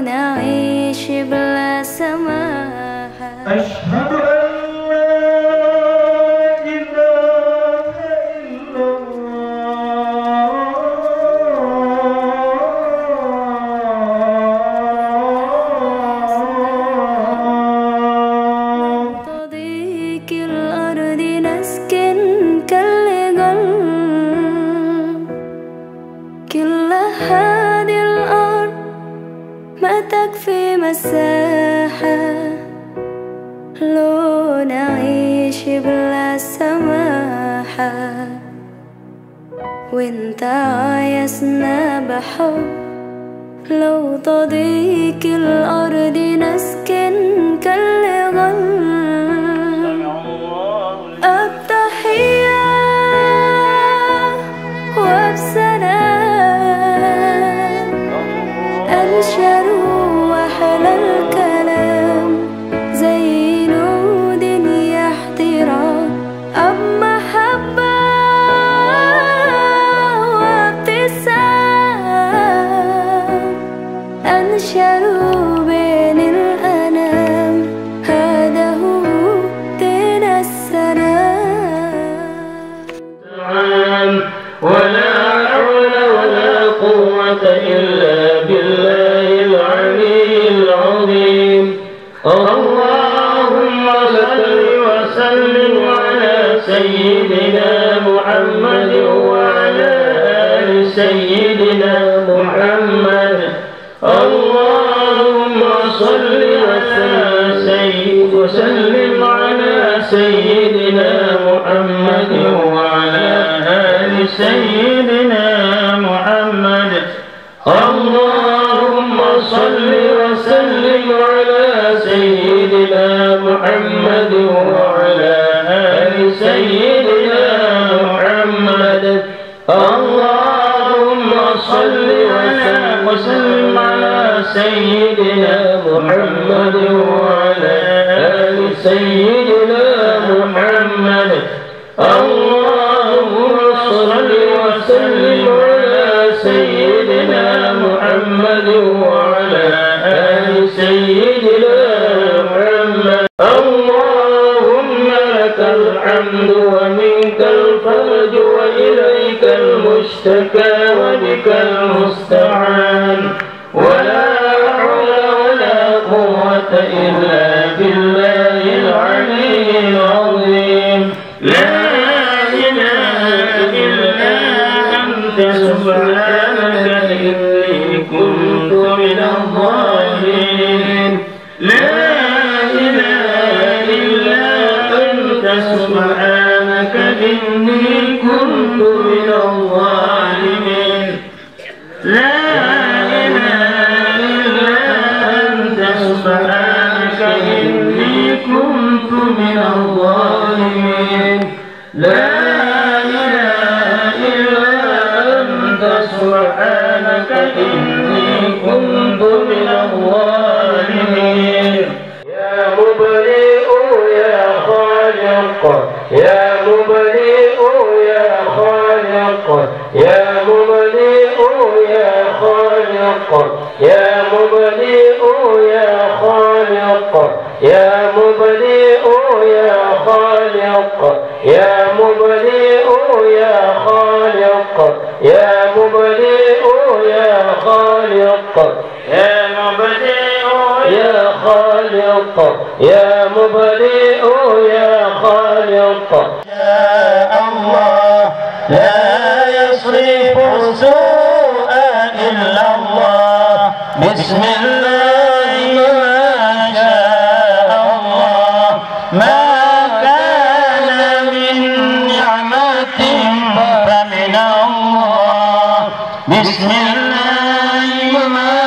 نعيش بلا سماحة. أشهد أن كل هذه الأرض ما تكفي مساحة لو نعيش بلا سماحة. وانت عايزنا بحب لو تضيق الأرض نسكن كالغل. التحية وبسلام أنشر وأحلى الكلام زي نود احترام أب محبة وابتسام أنشر بين الأنام. هذا هو دين السلام. ولا حول ولا قوة إلا بالله العلي العظيم. اللهم صل وسلم على سيدنا محمد وعلى آل سيدنا محمد. اللهم صل وسلم على سيدنا محمد وعلى آل سيدنا محمد. اللهم صل وسلم على سيدنا محمد وعلى آل سيدنا محمد. اللهم صل وسلم على سيدنا محمد وعلى آل سيدنا محمد. اللهم صل وسلم على سيدنا محمد وعلى آل سيدنا محمد. اللهم لك الحمد ومنك الفرج وإليك المشتكى وبك المستعان. ولا حول ولا قوة إلا بالله العلي العظيم. لا إله إلا أنت سبحانك إني كنت من الظالمين. لا إله إلا أنت سبحانك إني كنت من الظالمين. لا إله إلا أنت سبحانك إني كنت من الظالمين. لا إله إلا أنت سبحانك إني كنت من الظالمين. يا مبرئ يا خالق يا مبرئ يا خالق يا مبرئ يا خالق يا مبرئ يا خالق يا مبرئ يا خالق يا مبرئ يا خالق يا مبرئ يا خالق يا مبرئ يا خالق يا مبرئ يا خالق. يا الله لا يصرف السوء إلا الله. بسم الله ما شاء الله. ما كان من نعمة فمن الله. بسم الله ما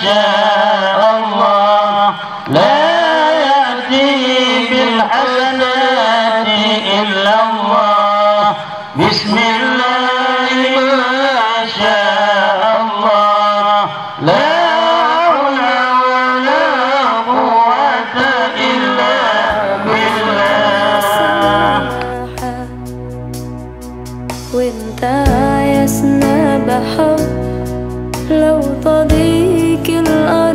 شاء الله. لا يأتي بالحسنات إلا الله. بسم الله ما شاء الله. لا حول ولا قوة إلا بالله. وانت عايزنا بحب لو تضيق الأرض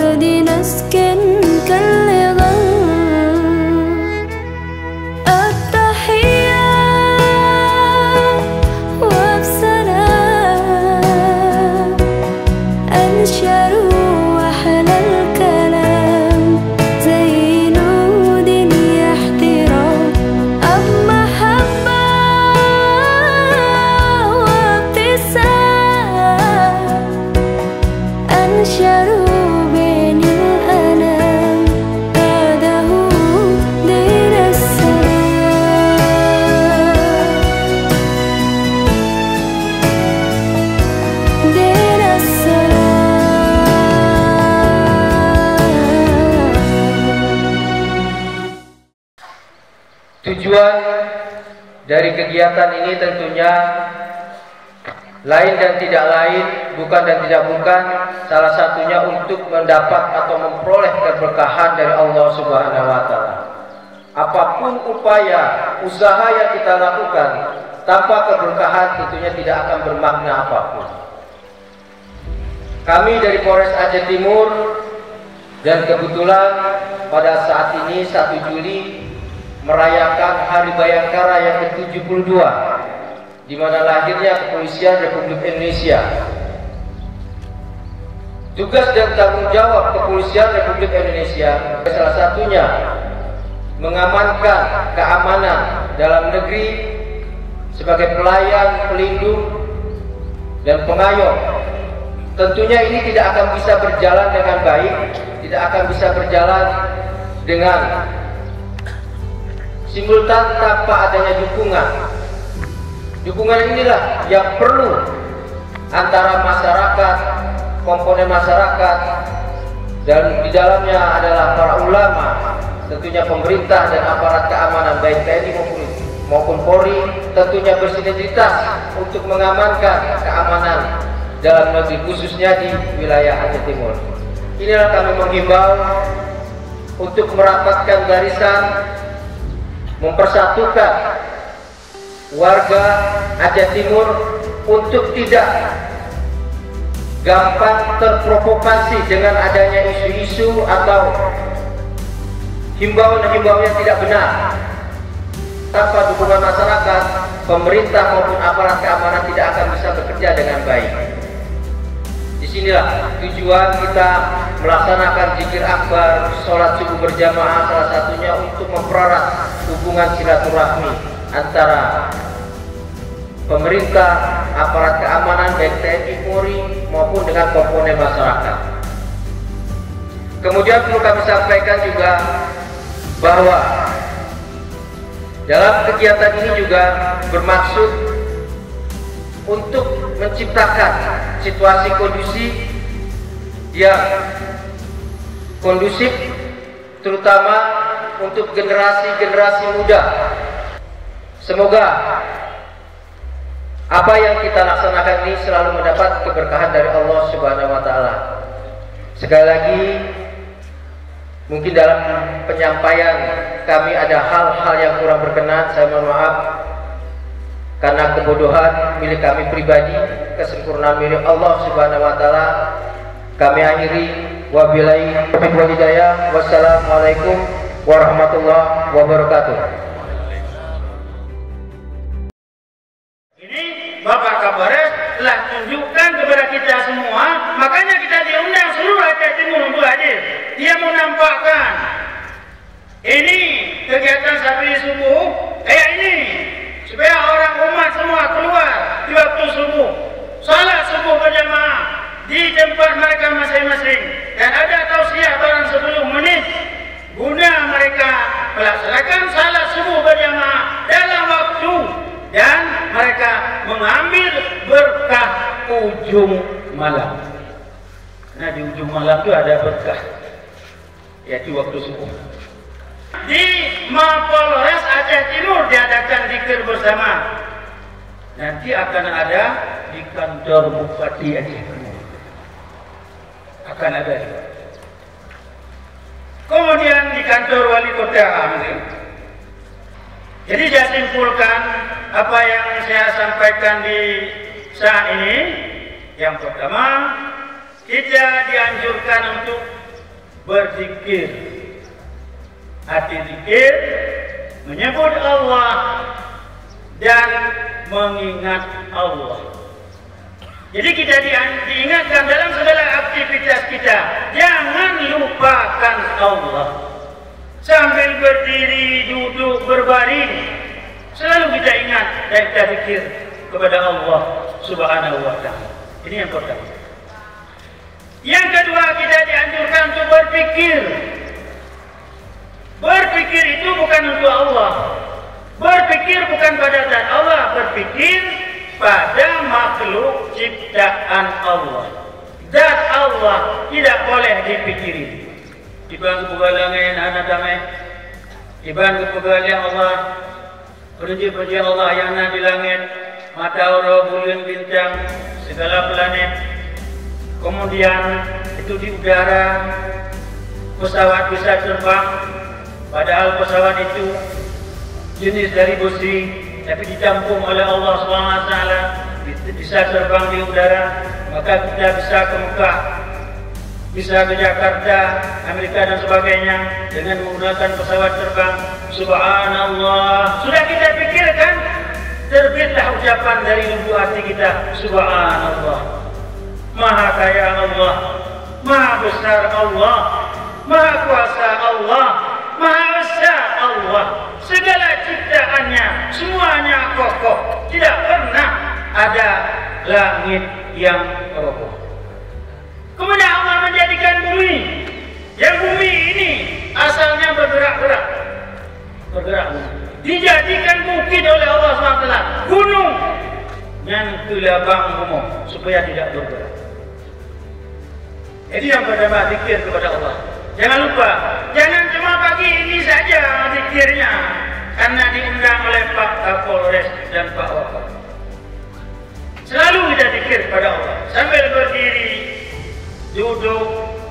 بين الأنام هذا هو دين السلام دين السلام. Tujuan dari kegiatan ini tentunya lain dan tidak lain, bukan dan tidak bukan, salah satunya untuk mendapat atau memperoleh keberkahan dari Allah Subhanahu wa Ta'ala. Apapun upaya, usaha yang kita lakukan tanpa keberkahan tentunya tidak akan bermakna apapun. Kami dari Polres Aceh Timur, dan kebetulan pada saat ini 1 Juli merayakan Hari Bayangkara yang ke-72, di mana lahirnya Kepolisian Republik Indonesia. Tugas dan tanggung jawab Kepolisian Republik Indonesia salah satunya mengamankan keamanan dalam negeri sebagai pelayan, pelindung, dan pengayom. Tentunya ini tidak akan bisa berjalan dengan baik, tidak akan bisa berjalan dengan simultan tanpa adanya dukungan. Dukungan inilah yang perlu antara masyarakat, komponen masyarakat, dan di dalamnya adalah para ulama, tentunya pemerintah dan aparat keamanan baik TNI maupun Polri, tentunya bersinergitas untuk mengamankan keamanan dalam negeri, khususnya di wilayah Aceh Timur. Inilah kami menghimbau untuk merapatkan barisan, mempersatukan warga Aceh Timur untuk tidak gampang terprovokasi dengan adanya isu-isu atau himbauan-himbauan yang tidak benar. Tanpa dukungan masyarakat, pemerintah maupun aparat keamanan tidak akan bisa bekerja dengan baik. Disinilah tujuan kita melaksanakan zikir akbar, sholat subuh berjamaah, salah satunya untuk mempererat hubungan silaturahmi antara pemerintah, aparat keamanan baik TNI, Polri maupun dengan komponen masyarakat. Kemudian perlu kami sampaikan juga bahwa dalam kegiatan ini juga bermaksud untuk menciptakan situasi kondusif terutama untuk generasi muda. Semoga apa yang kita laksanakan ini selalu mendapat keberkahan dari Allah Subhanahu wa Ta'ala. Sekali lagi, mungkin dalam penyampaian kami ada hal-hal yang kurang berkenan, saya mohon maaf karena kebodohan milik kami pribadi, kesempurnaan milik Allah Subhanahu wa Ta'ala. Kami akhiri, wabillahi taufiq wal hidayah. Wassalamualaikum warahmatullahi wabarakatuh. Ini Bapak Kapolres telah tunjukkan kepada kita semua, makanya kita diundang seluruh Aceh Timur untuk hadir. Dia mau nampakkan ini kegiatan sapi subuh kayak ini, supaya orang umat semua keluar di waktu subuh, salat subuh berjamaah di tempat mereka masing-masing, dan ada tausiah barang 10 menit guna mereka melaksanakan salat subuh berjamaah dalam waktu, dan mereka mengambil berkah ujung malam. Nah, di ujung malam itu ada berkah, yaitu waktu subuh. Di Mapolres Aceh Timur diadakan zikir bersama. Nanti akan ada di kantor Bupati Aceh Timur. Akan ada. Kemudian di kantor Wali Kota. Jadi saya simpulkan apa yang saya sampaikan di saat ini. Yang pertama, kita dianjurkan untuk berzikir. Arti zikir menyebut Allah dan mengingat Allah. Jadi kita diingatkan dalam segala aktivitas kita, jangan lupakan Allah. Sambil berdiri, duduk, berbaring, selalu kita ingat dan kita zikir kepada Allah Subhanahu wa Ta'ala. Ini yang pertama. Yang kedua, kita dianjurkan untuk berpikir. Berpikir itu bukan untuk Allah. Berpikir bukan pada zat Allah, berpikir pada makhluk ciptaan Allah. Zat Allah tidak boleh dipikiri. Ibang kepegalangan anak damai. Ibang kepegalan Allah. Puji-puji Allah yang ada di langit, matahari, bulan, bintang, segala planet. Kemudian itu di udara, pesawat bisa terbang. Padahal pesawat itu jenis dari besi, tapi dicampur oleh Allah SWT, bisa terbang di udara. Maka kita bisa ke Mekah, bisa ke Jakarta, Amerika dan sebagainya dengan menggunakan pesawat terbang. Subhanallah. Sudah kita pikirkan, terbitlah ucapan dari lubuk hati kita, Subhanallah. Maha kaya Allah, Maha besar Allah, Maha kuasa Allah, Maha besar Allah. Segala ciptaannya semuanya kokoh, tidak pernah ada langit yang roboh. Kemudian Allah menjadikan bumi. Yang bumi ini asalnya bergerak-gerak. Dijadikan bukit oleh Allah SWT, gunung yang kelabang umum supaya tidak bergerak. Jadi yang pertama, zikir kepada Allah. Jangan lupa, jangan cuma pagi ini saja zikirnya, karena diundang oleh Pak Kapolres dan Pak Wakil. Selalu kita zikir kepada Allah sambil berdiri, duduk,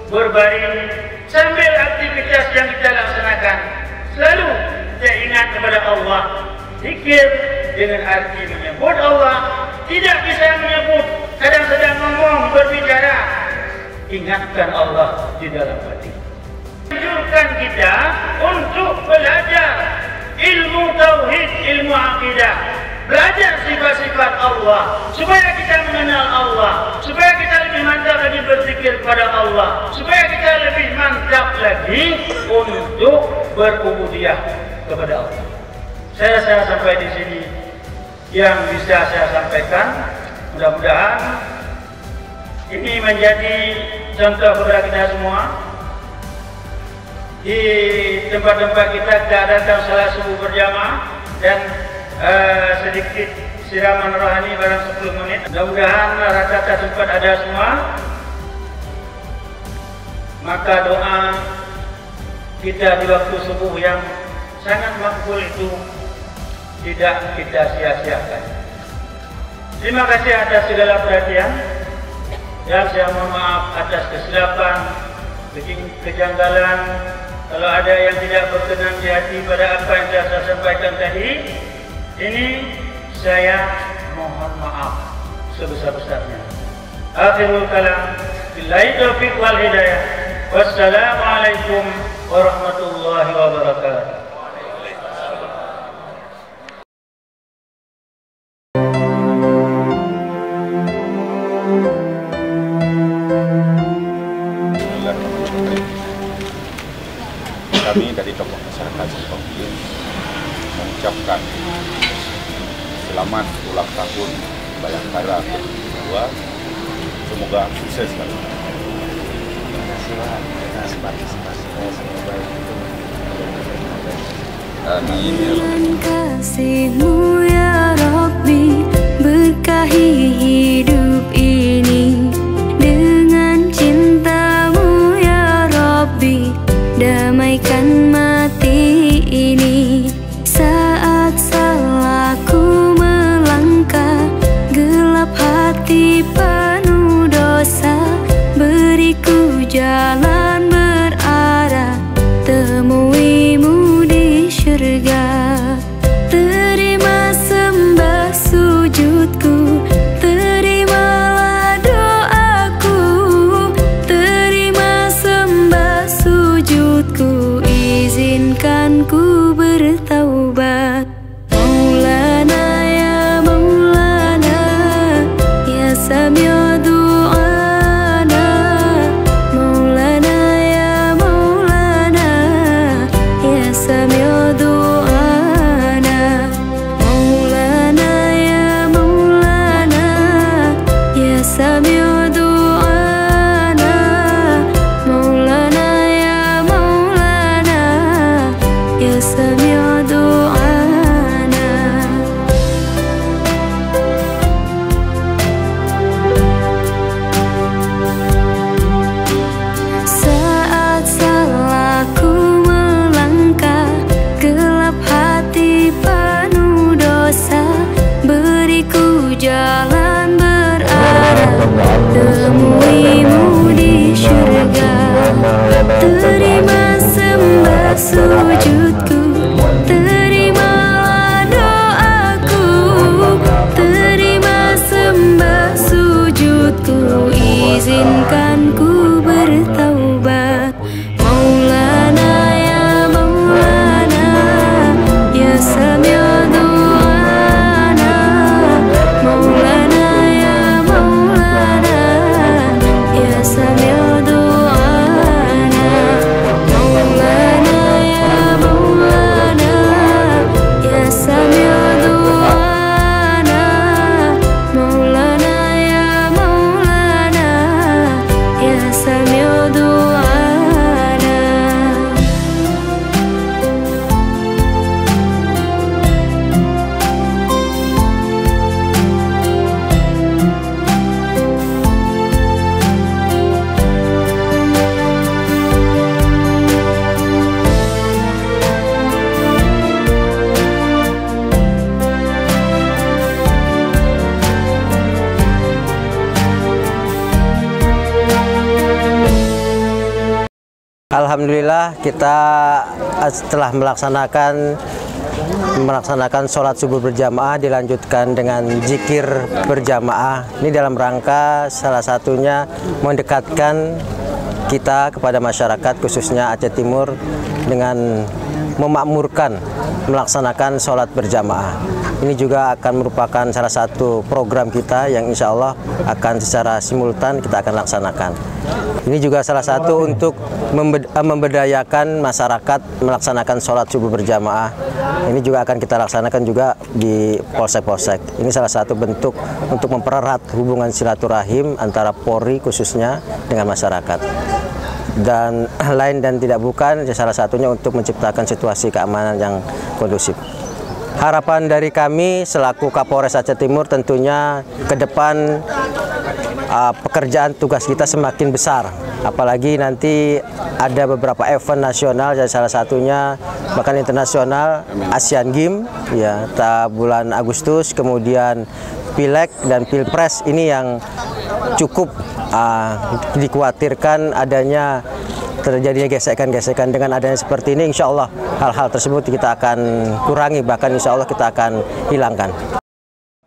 berbaring, sambil aktivitas yang kita laksanakan. Selalu kita ingat kepada Allah. Zikir dengan arti menyebut Allah, tidak bisa menyebut kadang sedang ngomong, berbicara. Ingatkan Allah di dalam hati. Menunjukkan kita untuk belajar ilmu tauhid, ilmu akidah, belajar sifat-sifat Allah supaya kita mengenal Allah, supaya kita lebih mantap lagi berzikir kepada Allah, supaya kita lebih mantap lagi untuk berubudiyah kepada Allah. Saya sampai di sini yang bisa saya sampaikan. Mudah-mudahan ini menjadi contoh kepada kita semua. Di tempat-tempat kita adakan salat subuh berjamaah dan sedikit siraman rohani barang 10 menit. Mudah-mudahan rata-rata tempat ada semua. Maka doa kita di waktu subuh yang sangat makbul itu tidak kita sia-siakan. Terima kasih atas segala perhatian, dan saya mohon maaf atas kesilapan, kejanggalan. Kalau ada yang tidak berkenan di hati pada apa yang saya sampaikan tadi, ini saya mohon maaf sebesar-besarnya. Akhirul kalam, billahi taufiq wal hidayah. Wassalamualaikum warahmatullahi wabarakatuh. Kami dari tokoh masyarakat Singkongkil mengucapkan selamat ulang tahun Bayangkara ke-2. Semoga sukses selalu. Amin. Kasih-Mu ya Rabbi, berkahi hidup ini dengan cinta-Mu ya Rabbi, damaikan mati ini. Saat salahku melangkah, gelap hati penuh dosa, beriku jalan berarah, temui-Mu di syurga. Terima sembah sujudku, terimalah doaku, terima sembah sujudku, izinkan ku bertaubat. Maulana ya Maulana, ya Sami'u du'ana, Maulana ya Alhamdulillah kita setelah melaksanakan sholat subuh berjamaah dilanjutkan dengan zikir berjamaah. Ini dalam rangka salah satunya mendekatkan kita kepada masyarakat khususnya Aceh Timur dengan memakmurkan melaksanakan sholat berjamaah. Ini juga akan merupakan salah satu program kita yang insya Allah akan secara simultan kita akan laksanakan. Ini juga salah satu untuk memberdayakan masyarakat melaksanakan sholat subuh berjamaah. Ini juga akan kita laksanakan juga di polsek-polsek. Ini salah satu bentuk untuk mempererat hubungan silaturahim antara Polri khususnya dengan masyarakat. Dan lain dan tidak bukan, salah satunya untuk menciptakan situasi keamanan yang kondusif. Harapan dari kami selaku Kapolres Aceh Timur tentunya ke depan pekerjaan tugas kita semakin besar. Apalagi nanti ada beberapa event nasional, dan salah satunya bahkan internasional, Asian Games ya, bulan Agustus, kemudian Pileg dan Pilpres ini yang cukup dikhawatirkan adanya terjadinya gesekan-gesekan. Dengan adanya seperti ini, insya Allah hal-hal tersebut kita akan kurangi, bahkan insya Allah kita akan hilangkan.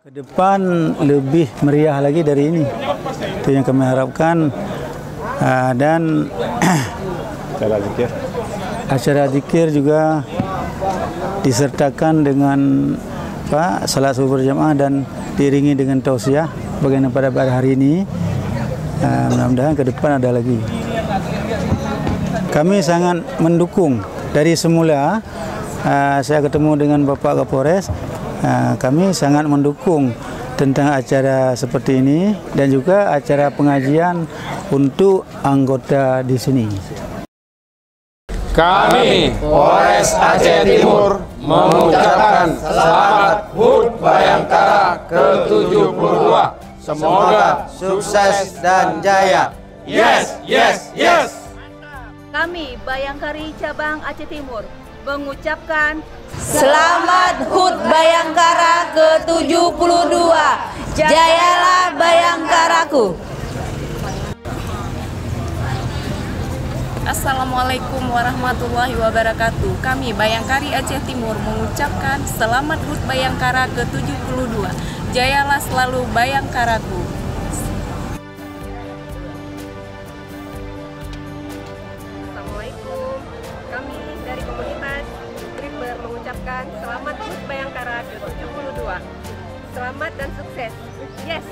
Ke depan lebih meriah lagi dari ini, itu yang kami harapkan. Dan acara zikir juga disertakan dengan salat subuh berjamaah dan diiringi dengan tausiah bagaimana pada hari ini. Mudah-mudahan ke depan ada lagi. Kami sangat mendukung dari semula. Saya ketemu dengan Bapak Kapolres, kami sangat mendukung tentang acara seperti ini dan juga acara pengajian untuk anggota di sini. Kami Polres Aceh Timur mengucapkan selamat HUT Bayangkara ke-72. Semoga sukses dan jaya. Yes, yes, yes. Kami Bayangkari Cabang Aceh Timur mengucapkan Selamat HUT Bayangkara ke-72. Jayalah Bayangkaraku. Assalamualaikum warahmatullahi wabarakatuh. Kami Bayangkari Aceh Timur mengucapkan Selamat HUT Bayangkara ke-72. Jayalah selalu Bayangkaraku. Assalamualaikum. Kami dari komunitas Tripper mengucapkan Selamat HUT Bayangkara ke-72. Selamat dan sukses. Yes.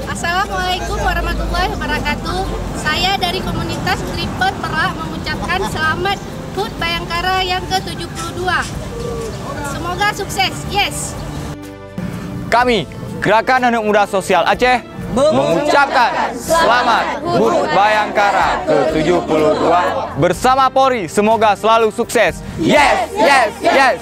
Assalamualaikum warahmatullahi wabarakatuh. Saya dari komunitas Tripper Perak mengucapkan Selamat HUT Bayangkara yang ke-72. Semoga sukses. Yes. Kami Gerakan Anak Muda Sosial Aceh mengucapkan Selamat HUT Bayangkara ke-72 bersama Polri. Semoga selalu sukses. Yes, yes, yes.